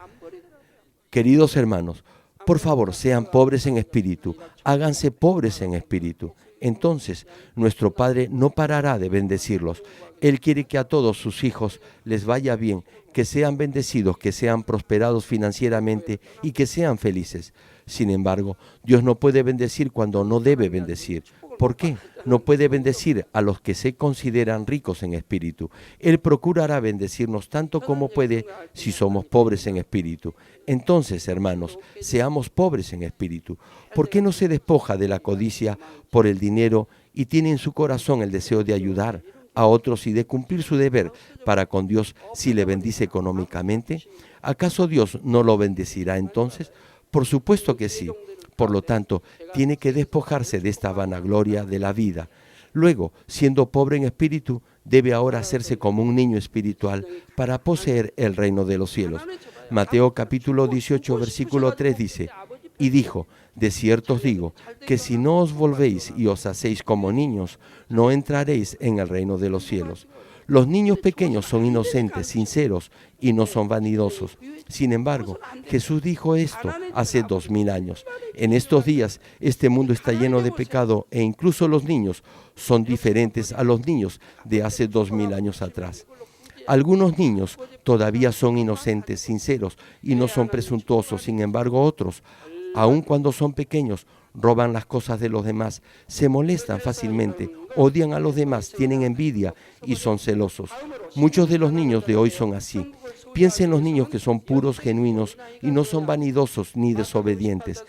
Queridos hermanos, por favor, sean pobres en espíritu, háganse pobres en espíritu. Entonces, nuestro Padre no parará de bendecirlos. Él quiere que a todos sus hijos les vaya bien, que sean bendecidos, que sean prosperados financieramente y que sean felices. Sin embargo, Dios no puede bendecir cuando no debe bendecir. ¿Por qué? No puede bendecir a los que se consideran ricos en espíritu. Él procurará bendecirnos tanto como puede si somos pobres en espíritu. Entonces, hermanos, seamos pobres en espíritu. ¿Por qué no se despoja de la codicia por el dinero y tiene en su corazón el deseo de ayudar a otros y de cumplir su deber para con Dios si le bendice económicamente? ¿Acaso Dios no lo bendecirá entonces? Por supuesto que sí. Por lo tanto, tiene que despojarse de esta vanagloria de la vida. Luego, siendo pobre en espíritu, debe ahora hacerse como un niño espiritual para poseer el reino de los cielos. Mateo capítulo 18, versículo 3 dice, y dijo, de cierto os digo, que si no os volvéis y os hacéis como niños, no entraréis en el reino de los cielos. Los niños pequeños son inocentes, sinceros y no son vanidosos. Sin embargo, Jesús dijo esto hace 2000 años. En estos días, este mundo está lleno de pecado e incluso los niños son diferentes a los niños de hace 2000 años atrás. Algunos niños todavía son inocentes, sinceros y no son presuntuosos. Sin embargo, otros, aun cuando son pequeños, roban las cosas de los demás, se molestan fácilmente, odian a los demás, tienen envidia y son celosos. Muchos de los niños de hoy son así. Piensen en los niños que son puros, genuinos y no son vanidosos ni desobedientes.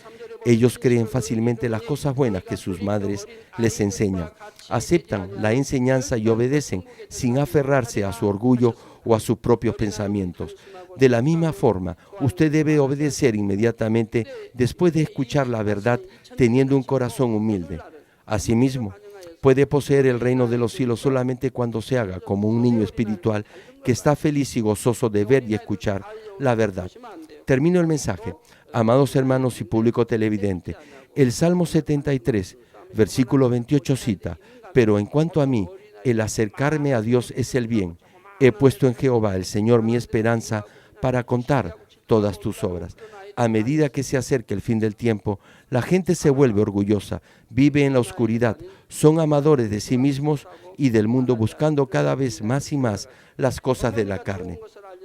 Ellos creen fácilmente las cosas buenas que sus madres les enseñan. Aceptan la enseñanza y obedecen sin aferrarse a su orgullo o a sus propios pensamientos. De la misma forma, usted debe obedecer inmediatamente después de escuchar la verdad, teniendo un corazón humilde. Asimismo, puede poseer el reino de los cielos solamente cuando se haga como un niño espiritual que está feliz y gozoso de ver y escuchar la verdad. Termino el mensaje. Amados hermanos y público televidente, el Salmo 73, versículo 28 cita, pero en cuanto a mí, el acercarme a Dios es el bien. He puesto en Jehová, el Señor, mi esperanza para contar todas tus obras. A medida que se acerca el fin del tiempo, la gente se vuelve orgullosa, vive en la oscuridad, son amadores de sí mismos y del mundo, buscando cada vez más y más las cosas de la carne.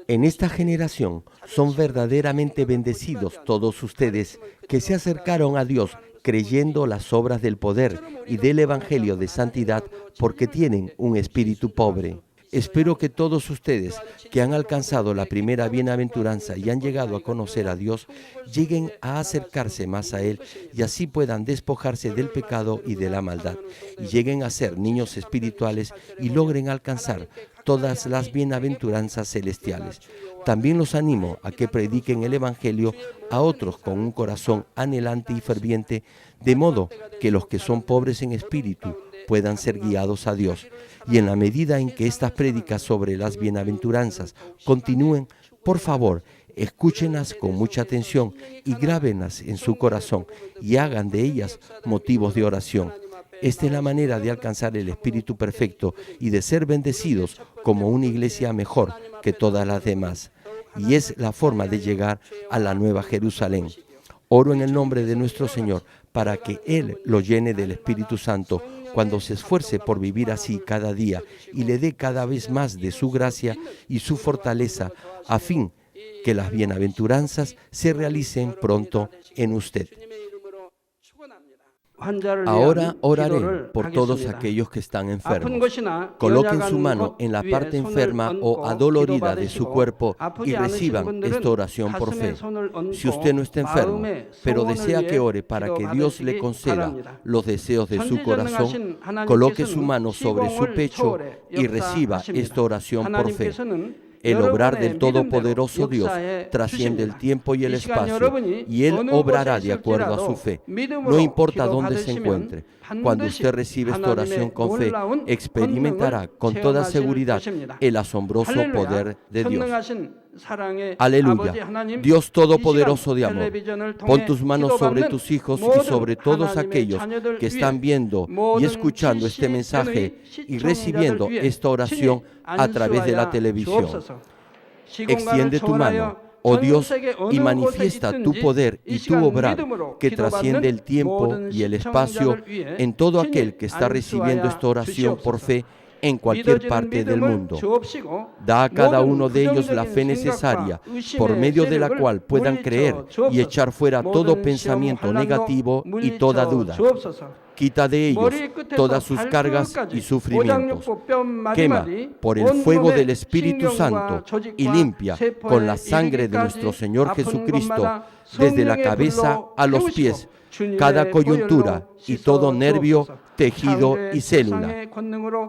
En esta generación son verdaderamente bendecidos todos ustedes que se acercaron a Dios creyendo las obras del poder y del Evangelio de santidad porque tienen un espíritu pobre. Espero que todos ustedes que han alcanzado la primera bienaventuranza y han llegado a conocer a Dios, lleguen a acercarse más a Él y así puedan despojarse del pecado y de la maldad, y lleguen a ser niños espirituales y logren alcanzar todas las bienaventuranzas celestiales. También los animo a que prediquen el Evangelio a otros con un corazón anhelante y ferviente, de modo que los que son pobres en espíritu puedan ser guiados a Dios. Y en la medida en que estas prédicas sobre las bienaventuranzas continúen, por favor, escúchenlas con mucha atención y grábenlas en su corazón y hagan de ellas motivos de oración. Esta es la manera de alcanzar el Espíritu perfecto y de ser bendecidos como una iglesia mejor que todas las demás. Y es la forma de llegar a la Nueva Jerusalén. Oro en el nombre de nuestro Señor para que Él lo llene del Espíritu Santo cuando se esfuerce por vivir así cada día y le dé cada vez más de su gracia y su fortaleza a fin que las bienaventuranzas se realicen pronto en usted. Ahora oraré por todos aquellos que están enfermos. Coloquen su mano en la parte enferma o adolorida de su cuerpo y reciban esta oración por fe. Si usted no está enfermo, pero desea que ore para que Dios le conceda los deseos de su corazón, coloque su mano sobre su pecho y reciba esta oración por fe. El obrar del Todopoderoso Dios trasciende el tiempo y el espacio, y Él obrará de acuerdo a su fe. No importa dónde se encuentre. Cuando usted recibe esta oración con fe, experimentará con toda seguridad el asombroso poder de Dios. Aleluya. Dios Todopoderoso de amor, pon tus manos sobre tus hijos y sobre todos aquellos que están viendo y escuchando este mensaje y recibiendo esta oración a través de la televisión. Extiende tu mano, oh Dios, y manifiesta tu poder y tu obrar que trasciende el tiempo y el espacio en todo aquel que está recibiendo esta oración por fe en cualquier parte del mundo. Da a cada uno de ellos la fe necesaria, por medio de la cual puedan creer y echar fuera todo pensamiento negativo y toda duda. Quita de ellos todas sus cargas y sufrimientos. Quema por el fuego del Espíritu Santo y limpia con la sangre de nuestro Señor Jesucristo desde la cabeza a los pies, cada coyuntura y todo nervio, tejido y célula.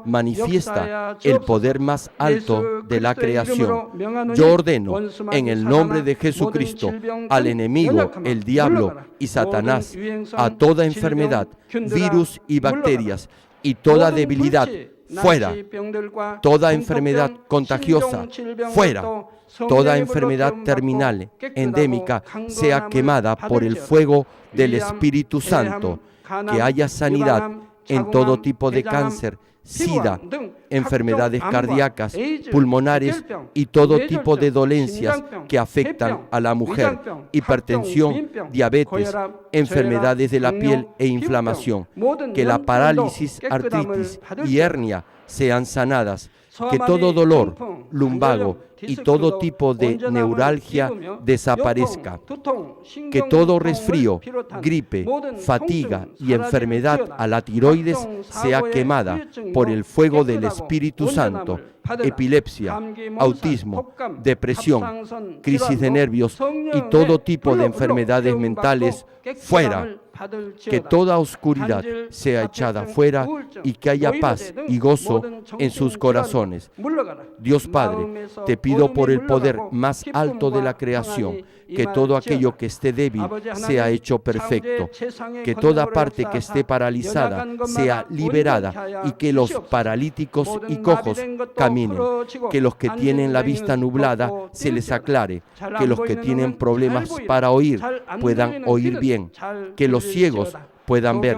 Manifiesta el poder más alto de la creación. Yo ordeno en el nombre de Jesucristo al enemigo, el diablo y Satanás, a toda enfermedad, virus y bacterias y toda debilidad, fuera. Toda enfermedad contagiosa, fuera. Toda enfermedad terminal, endémica, sea quemada por el fuego del Espíritu Santo. Que haya sanidad en todo tipo de cáncer, SIDA, enfermedades cardíacas, pulmonares y todo tipo de dolencias que afectan a la mujer, hipertensión, diabetes, enfermedades de la piel e inflamación. Que la parálisis, artritis y hernia sean sanadas. Que todo dolor, lumbago y todo tipo de neuralgia desaparezca. Que todo resfrío, gripe, fatiga y enfermedad a la tiroides sea quemada por el fuego del Espíritu Santo. Epilepsia, autismo, depresión, crisis de nervios y todo tipo de enfermedades mentales fuera. Que toda oscuridad sea echada fuera y que haya paz y gozo en sus corazones. Dios Padre, te pido por el poder más alto de la creación, que todo aquello que esté débil sea hecho perfecto, que toda parte que esté paralizada sea liberada y que los paralíticos y cojos caminen, que los que tienen la vista nublada se les aclare, que los que tienen problemas para oír puedan oír bien, que los ciegos puedan ver,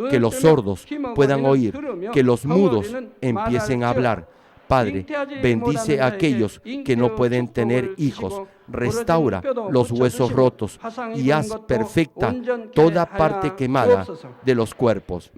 que los sordos puedan oír, que los mudos empiecen a hablar. Padre, bendice a aquellos que no pueden tener hijos. restaura los huesos rotos y haz perfecta toda parte quemada de los cuerpos.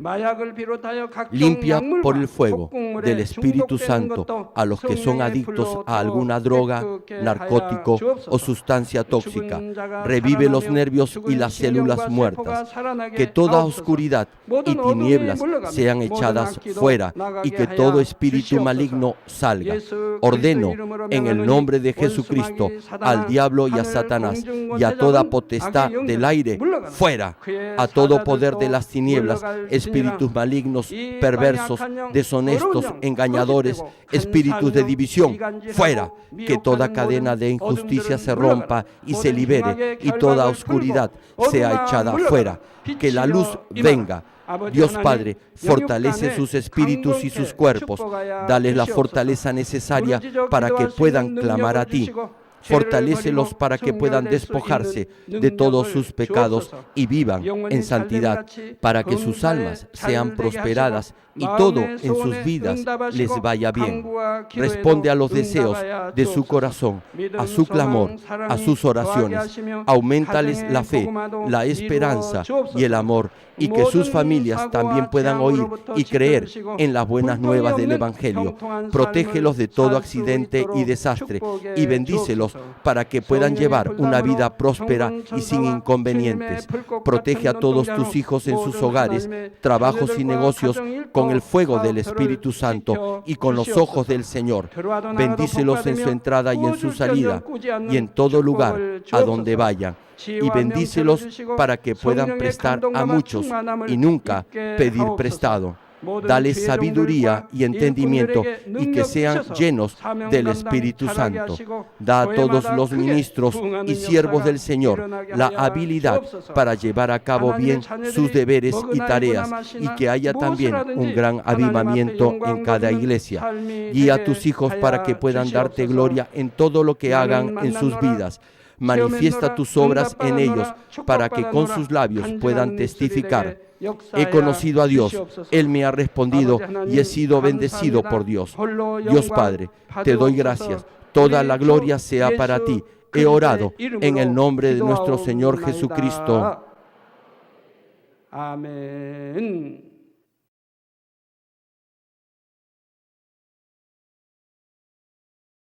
Limpia por el fuego del Espíritu Santo a los que son adictos a alguna droga, narcótico o sustancia tóxica. Revive los nervios y las células muertas. Que toda oscuridad y tinieblas sean echadas fuera y que todo espíritu maligno salga. Ordeno en el nombre de Jesucristo al diablo y a Satanás y a toda potestad del aire fuera, a todo poder de las tinieblas, espíritus malignos, perversos, deshonestos, engañadores, espíritus de división, fuera, que toda cadena de injusticia se rompa y se libere y toda oscuridad sea echada fuera, que la luz venga. Dios Padre, fortalece sus espíritus y sus cuerpos, dale la fortaleza necesaria para que puedan clamar a ti. Fortalécelos para que puedan despojarse de todos sus pecados y vivan en santidad, para que sus almas sean prosperadas y todo en sus vidas les vaya bien. Responde a los deseos de su corazón, a su clamor, a sus oraciones. Auméntales la fe, la esperanza y el amor, y que sus familias también puedan oír y creer en las buenas nuevas del Evangelio. Protégelos de todo accidente y desastre y bendícelos para que puedan llevar una vida próspera y sin inconvenientes. Protege a todos tus hijos en sus hogares, trabajos y negocios con el fuego del Espíritu Santo y con los ojos del Señor. Bendícelos en su entrada y en su salida y en todo lugar a donde vayan. Y bendícelos para que puedan prestar a muchos y nunca pedir prestado. Dale sabiduría y entendimiento y que sean llenos del Espíritu Santo. Da a todos los ministros y siervos del Señor la habilidad para llevar a cabo bien sus deberes y tareas y que haya también un gran avivamiento en cada iglesia. Guía a tus hijos para que puedan darte gloria en todo lo que hagan en sus vidas. Manifiesta tus obras en ellos para que con sus labios puedan testificar. He conocido a Dios, Él me ha respondido y he sido bendecido por Dios. Dios Padre, te doy gracias. Toda la gloria sea para ti. He orado en el nombre de nuestro Señor Jesucristo. Amén.